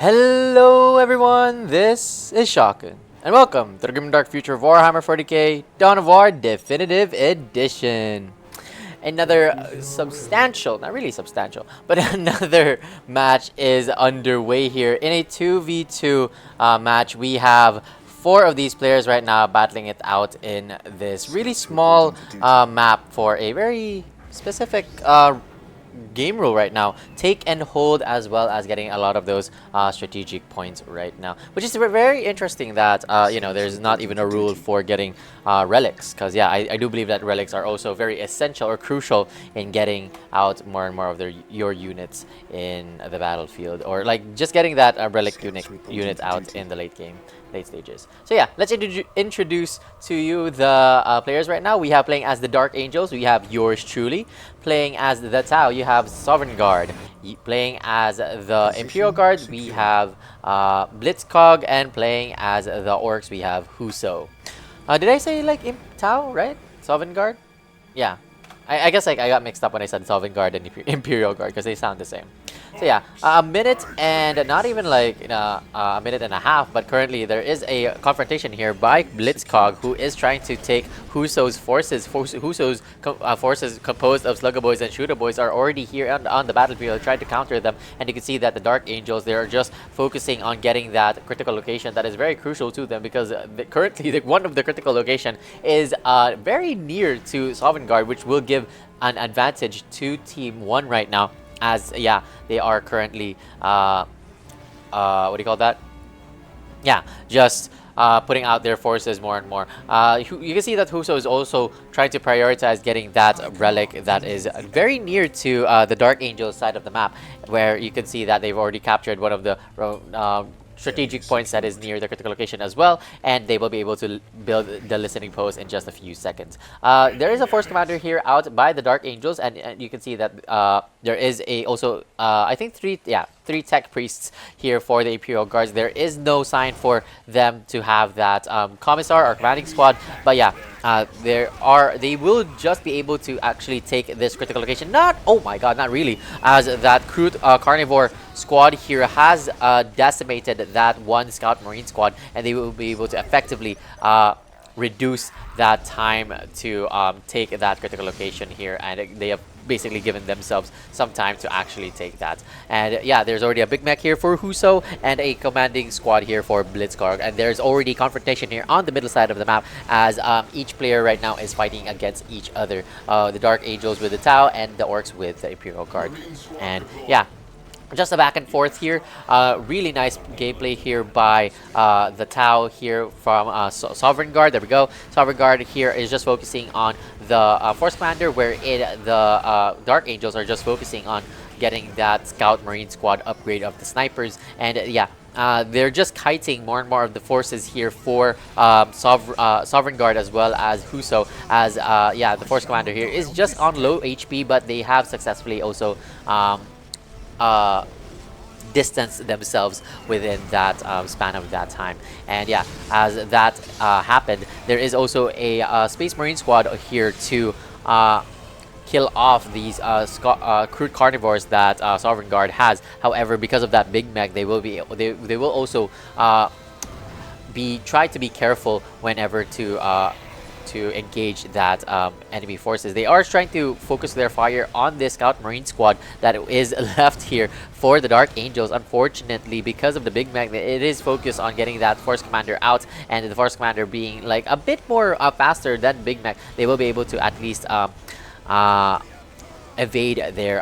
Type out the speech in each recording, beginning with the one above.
Hello everyone, this is Shotgun, and welcome to the Grim and Dark Future of Warhammer 40k Dawn of War Definitive Edition. Another substantial, not really substantial, but another match is underway here. In a 2v2 match, we have 4 of these players right now battling it out in this really small map for a very specific game rule right now. Take and hold, as well as getting a lot of those strategic points right now, which is very interesting that there's not even a rule for getting relics, because yeah, I do believe that relics are also very essential or crucial in getting out more and more of your units in the battlefield, or like just getting that relic unit out in the late stages. So yeah, let's introduce to you the players right now. We have playing as the Dark Angels, we have yours truly. Playing as the Tau, you have Sovereign Guard. Playing as the Imperial Guard, we have Blitzkog. And playing as the Orcs, we have Huso. Did I say like Tau, right? Sovereign Guard? Yeah. I guess like I got mixed up when I said Sovereign Guard and Imperial Guard because they sound the same. So yeah, a minute and not even like a minute and a half, but currently there is a confrontation here by Blitzkog, who is trying to take Huso's forces. Huso's forces composed of Slugger Boys and Shooter Boys are already here on the battlefield trying to counter them, and you can see that the Dark Angels, they are just focusing on getting that critical location that is very crucial to them, because currently one of the critical location is very near to Sovereign Guard, which will give an advantage to Team 1 right now, as yeah, they are currently what do you call that? Yeah, just putting out their forces more and more. You can see that Huso is also trying to prioritize getting that relic that is very near to the Dark Angel side of the map, where you can see that they've already captured one of the strategic points that is near the critical location as well, and they will be able to build the listening post in just a few seconds. There is a force commander here out by the Dark Angels, and you can see that there is also I think three tech priests here for the Imperial Guards. There is no sign for them to have that commissar or commanding squad, but yeah, they will just be able to actually take this critical location. Oh my god, not really, as that crude carnivore squad here has decimated that one scout marine squad, and they will be able to effectively reduce that time to take that critical location here, and they have basically given themselves some time to actually take that. And yeah, there's already a big mech here for Huso and a commanding squad here for Blitzkrieg, and there's already confrontation here on the middle side of the map, as each player right now is fighting against each other. The Dark Angels with the Tau and the Orcs with the Imperial Guard. And yeah, just a back and forth here. Really nice gameplay here by the Tau here from Sovereign Guard. There we go. Sovereign Guard here is just focusing on the Force Commander, where the Dark Angels are just focusing on getting that Scout Marine Squad upgrade of the snipers. And yeah, they're just kiting more and more of the forces here for Sovereign Guard, as well as Huso, as yeah, the Force Commander here is just on low HP, but they have successfully also distance themselves within that span of that time. And yeah, as that happened, there is also a Space Marine squad here to kill off these crude carnivores that Sovereign Guard has. However, because of that big mech, they will also try to be careful whenever to engage that enemy forces. They are trying to focus their fire on this Scout Marine squad that is left here for the Dark Angels. Unfortunately, because of the big mech, it is focused on getting that Force Commander out, and the Force Commander being like a bit more faster than big mech, they will be able to at least evade their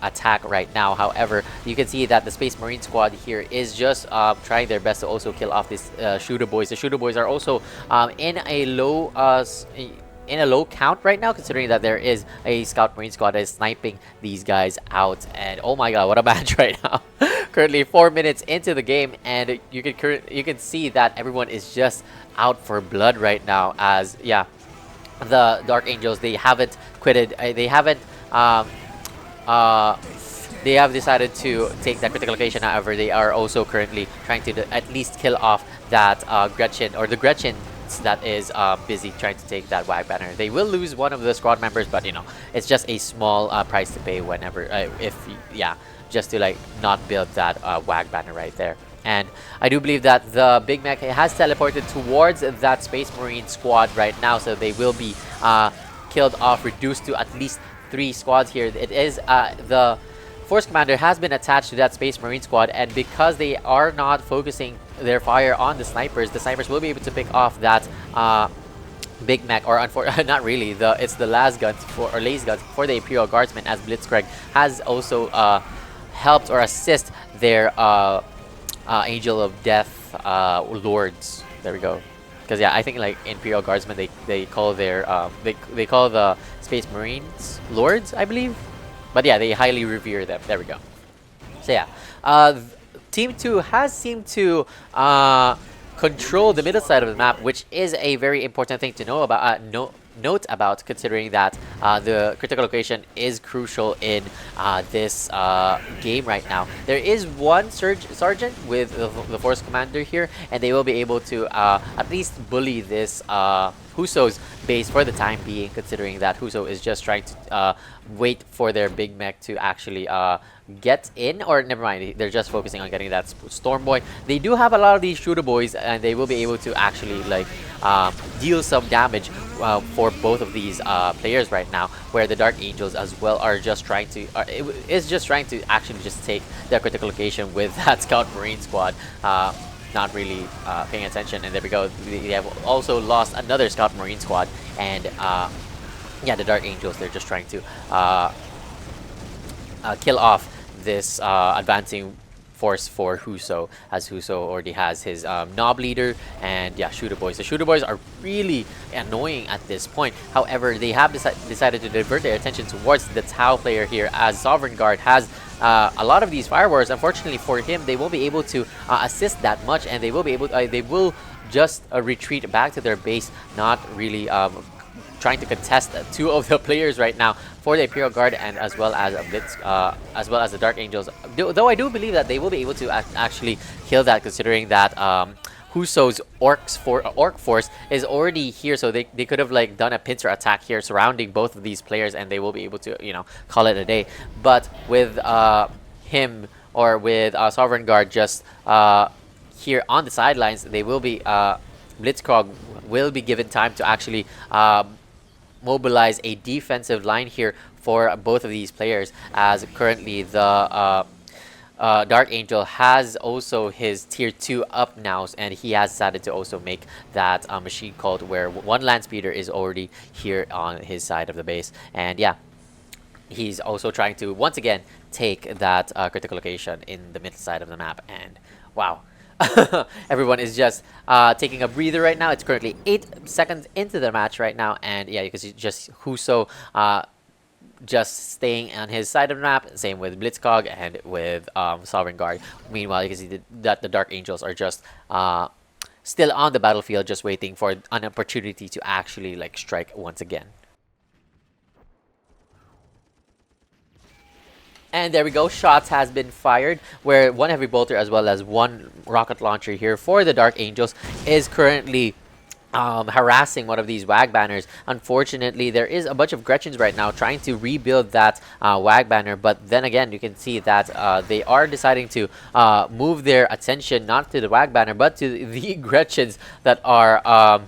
attack right now. However, you can see that the Space Marine squad here is just trying their best to also kill off these Shooter Boys. The Shooter Boys are also in a low count right now, considering that there is a Scout Marine squad that is sniping these guys out. And oh my god, what a match right now. Currently 4 minutes into the game, and you can see that everyone is just out for blood right now, as yeah, the Dark Angels, they haven't quitted. They have decided to take that critical location. However, they are also currently trying to at least kill off that Gretchen, or the Gretchen that is busy trying to take that Wag banner. They will lose one of the squad members, but you know, it's just a small price to pay whenever if yeah, just to like not build that wag banner right there. And I do believe that the Big Mech has teleported towards that Space Marine squad right now, so they will be killed off, reduced to at least 3 squads here. It is the Force Commander has been attached to that Space Marine squad, and because they are not focusing their fire on the snipers will be able to pick off that Big Mech, or not really. It's the laser guns for the Imperial Guardsmen, as Blitzkrieg has also helped or assist their Angel of Death lords. There we go. Because yeah, I think like Imperial Guardsmen, they call their they call the Space Marines lords, I believe. But yeah, they highly revere them. There we go. So yeah, Team 2 has seemed to control the middle side of the map, which is a very important thing to know about. Note about, considering that the critical location is crucial in this game right now. There is one sergeant with the Force Commander here, and they will be able to at least bully this Huso's base for the time being, considering that Huso is just trying to wait for their Big Mech to actually get in, or never mind, they're just focusing on getting that Storm Boy. They do have a lot of these Shooter Boys, and they will be able to actually like deal some damage for both of these players right now, where the Dark Angels as well are just trying to actually just take their critical location with that Scout Marine squad, not really paying attention. And there we go, they have also lost another Scout Marine squad, and yeah, the Dark Angels, they're just trying to kill off this advancing force for Huso, as Huso already has his Knob Leader and yeah, Shooter Boys. The Shooter Boys are really annoying at this point. However, they have decided to divert their attention towards the Tau player here, as Sovereign Guard has a lot of these fireworks. Unfortunately for him, they won't be able to assist that much, and they will be able they will just retreat back to their base, not really trying to contest 2 of the players right now for the Imperial Guard, and as well as the Dark Angels. Though I do believe that they will be able to actually kill that, considering that Huso's orc force is already here, so they could have like done a pincer attack here surrounding both of these players, and they will be able to, you know, call it a day. But with him, or with Sovereign Guard just here on the sidelines, they will be Blitzkrieg will be given time to actually mobilize a defensive line here for both of these players, as currently the Dark Angel has also his tier 2 up now, and he has decided to also make that machine cult, where 1 land speeder is already here on his side of the base. And yeah, he's also trying to once again take that critical location in the middle side of the map. And wow, everyone is just taking a breather right now. It's currently 8 seconds into the match right now, and yeah, you can see just Huso just staying on his side of the map. Same with Blitzkrieg and with Sovereign Guard. Meanwhile, you can see that the Dark Angels are just still on the battlefield, just waiting for an opportunity to actually like strike once again. And there we go, shots has been fired, where 1 heavy bolter as well as 1 rocket launcher here for the Dark Angels is currently harassing one of these WAG banners. Unfortunately, there is a bunch of Gretchens right now trying to rebuild that WAG banner, but then again, you can see that they are deciding to move their attention not to the WAG banner, but to the Gretchens that are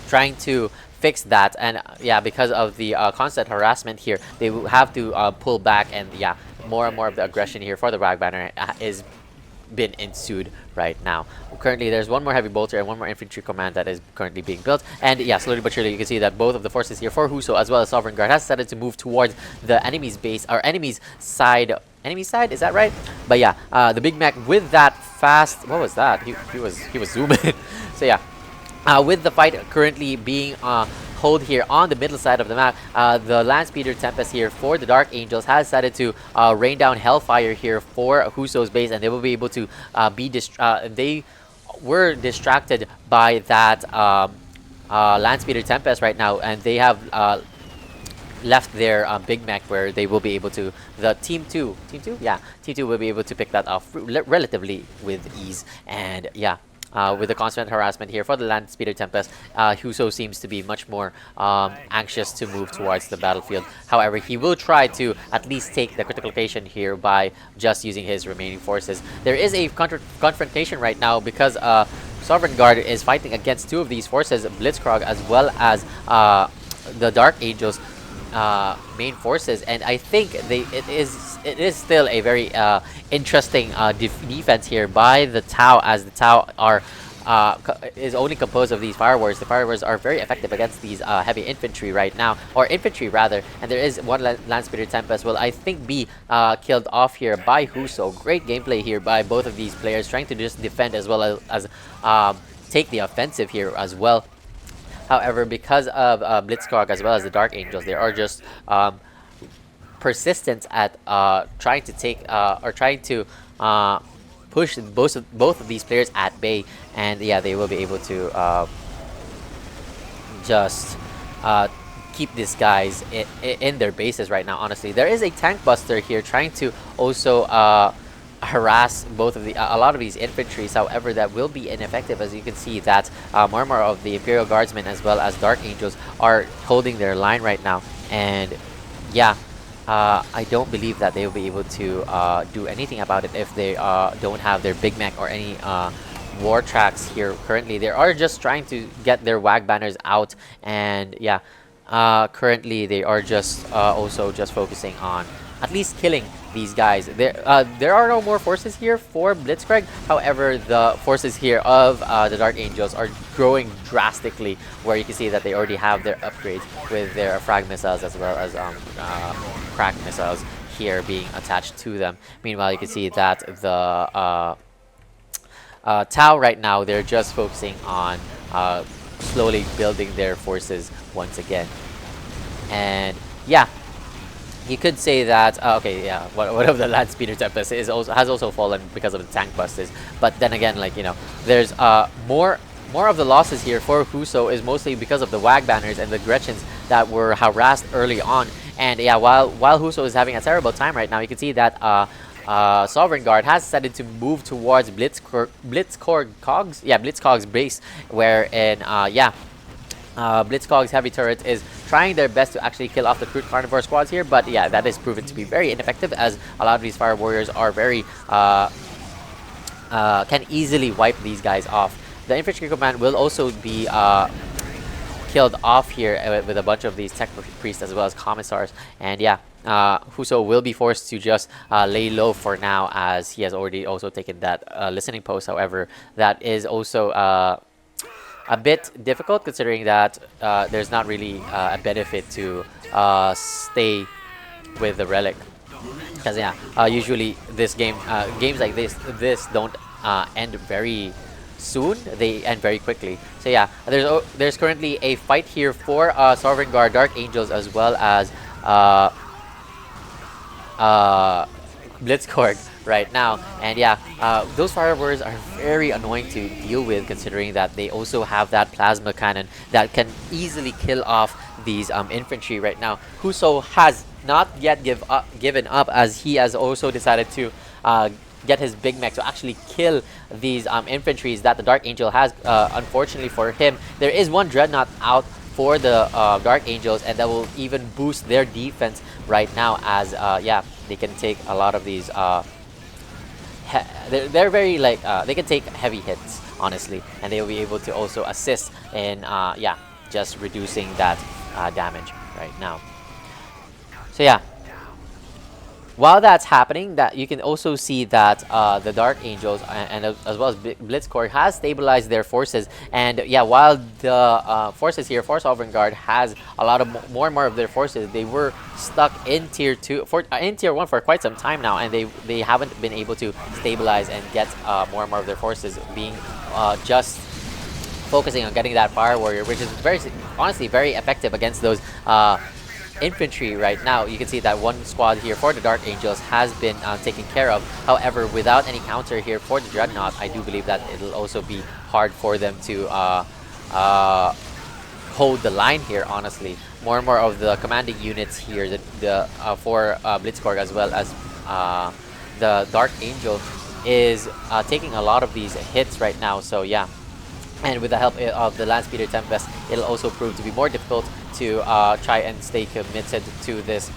trying to fix that. And yeah, because of the constant harassment here, they will have to pull back, and yeah, more and more of the aggression here for the WAG banner is been ensued right now. Currently, there's 1 more heavy bolter and 1 more infantry command that is currently being built, and yeah, slowly but surely you can see that both of the forces here for Huso as well as Sovereign Guard has decided to move towards the enemy's base, or enemy's side. Enemy's side, is that right? But yeah, the Big Mac with that fast, what was that? He was zooming. So yeah, with the fight currently being hold here on the middle side of the map, the Land Speeder Tempest here for the Dark Angels has decided to rain down Hellfire here for Huso's base, and they will be able to they were distracted by that Land Speeder Tempest right now, and they have left their Big Mac, where they will be able to, the Team 2 will be able to pick that off relatively with ease. And yeah, with the constant harassment here for the Land Speeder Tempest, Huso seems to be much more anxious to move towards the battlefield. However, he will try to at least take the critical location here by just using his remaining forces. There is a confrontation right now because Sovereign Guard is fighting against two of these forces, Blitzkrog as well as the Dark Angels main forces, and I think it is still a very interesting defense here by the Tau, as the Tau are is only composed of these fire warriors. The fire warriors are very effective against these heavy infantry right now, or infantry rather, and there is one Land Speeder Tempest will I think be killed off here by Huso. Great gameplay here by both of these players, trying to just defend as well as take the offensive here as well. However, because of Blitzkrog as well as the Dark Angels, they are just persistent at trying to take or trying to push both of these players at bay, and yeah, they will be able to just keep these guys in their bases right now. Honestly, there is a tank buster here trying to also harass both of the a lot of these infantries. However, that will be ineffective, as you can see that more and more of the Imperial Guardsmen as well as Dark Angels are holding their line right now, and yeah, I don't believe that they will be able to do anything about it if they don't have their Big Mech or any war tracks here currently. They are just trying to get their WAG banners out, and yeah, currently they are just also just focusing on at least killing these guys. There are no more forces here for Blitzkrieg. However, the forces here of the Dark Angels are growing drastically, where you can see that they already have their upgrades with their frag missiles as well as crack missiles here being attached to them. Meanwhile, you can see that the Tau right now, they're just focusing on slowly building their forces once again. And yeah, you could say that okay, yeah, one of the Land Speeder Tempest has also fallen because of the tank busters. But then again, like, you know, there's more of the losses here for Huso is mostly because of the WAG banners and the Gretchens that were harassed early on. And yeah, while Huso is having a terrible time right now, you can see that Sovereign Guard has decided to move towards Blitzkog's base, wherein yeah, Blitzkog's heavy turret is trying their best to actually kill off the Crude Carnivore squads here, but yeah, that is proven to be very ineffective, as a lot of these fire warriors are very can easily wipe these guys off. The infantry command will also be killed off here with a bunch of these tech priests as well as commissars, and yeah, Huso will be forced to just lay low for now, as he has already also taken that listening post. However, that is also a bit difficult, considering that there's not really a benefit to stay with the relic, because yeah, usually this games like this don't end very soon, they end very quickly. So yeah, there's currently a fight here for Sovereign Guard, Dark Angels, as well as Blitzkorg right now. And yeah, those fire warriors are very annoying to deal with, considering that they also have that plasma cannon that can easily kill off these infantry right now. Huso has not yet given up, as he has also decided to get his Big Mech to actually kill these infantries that the Dark Angel has. Unfortunately for him, there is one Dreadnought out for the Dark Angels, and that will even boost their defense right now, as yeah, they can take a lot of these they're very like they can take heavy hits, honestly, and they will be able to also assist in yeah, just reducing that damage right now. So yeah, while that's happening, that you can also see that the Dark Angels and as well as Blitzkorg has stabilized their forces. And yeah, while the forces here for Sovereign Guard has a lot of more and more of their forces, they were stuck in tier 1 for quite some time now, and they haven't been able to stabilize and get more and more of their forces, being just focusing on getting that Fire Warrior, which is honestly very effective against those infantry right now. You can see that one squad here for the Dark Angels has been taken care of. However, without any counter here for the Dreadnought, I do believe that it'll also be hard for them to hold the line here, honestly. More and more of the commanding units here, for Blitzkorg as well as the Dark Angel, is taking a lot of these hits right now. So yeah, and with the help of the Land Speeder Tempest, it'll also prove to be more difficult to try and stay committed to this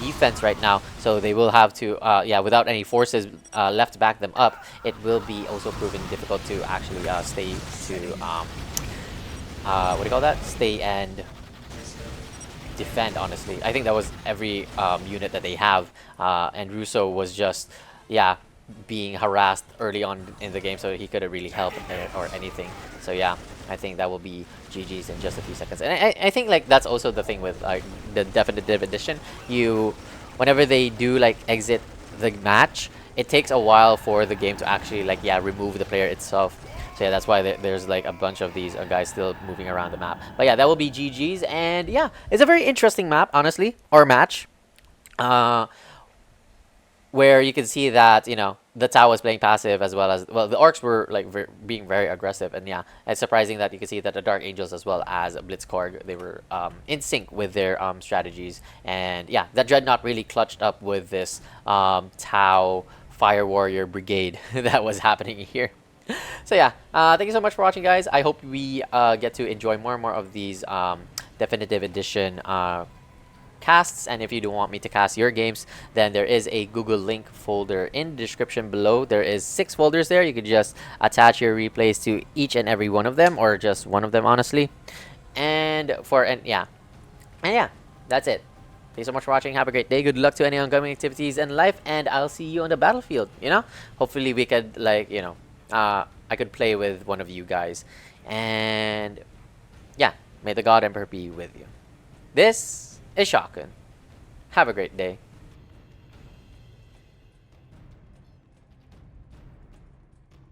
defense right now. So they will have to, yeah, without any forces left to back them up, it will be also proven difficult to actually stay to, what do you call that? Stay and defend, honestly. I think that was every unit that they have, and Russo was just, yeah, being harassed early on in the game, so he couldn't really help or anything. So yeah, I think that will be GG's in just a few seconds. And I think like that's also the thing with like the definitive edition. Whenever they do like exit the match, it takes a while for the game to actually like, yeah, remove the player itself. So yeah, that's why there's like a bunch of these guys still moving around the map. But yeah, that will be GG's, and yeah, it's a very interesting map, honestly, or match. Uh, where you can see that, you know, the Tau was playing passive as well as, well, the Orcs were like being very aggressive, and yeah, it's surprising that you can see that the Dark Angels as well as Blitzkorg, they were in sync with their strategies, and yeah, that Dreadnought really clutched up with this Tau Fire Warrior Brigade that was happening here. So yeah, thank you so much for watching, guys. I hope we get to enjoy more and more of these definitive edition casts, and if you do want me to cast your games, then there is a Google link folder in the description below. There is 6 folders there. You can just attach your replays to each and every one of them, or just one of them, honestly. And yeah, that's it. Thanks so much for watching. Have a great day. Good luck to any ongoing activities in life, and I'll see you on the battlefield. You know, hopefully we could, like, you know, I could play with one of you guys, and yeah, may the God Emperor be with you. This is Shotgun. Have a great day.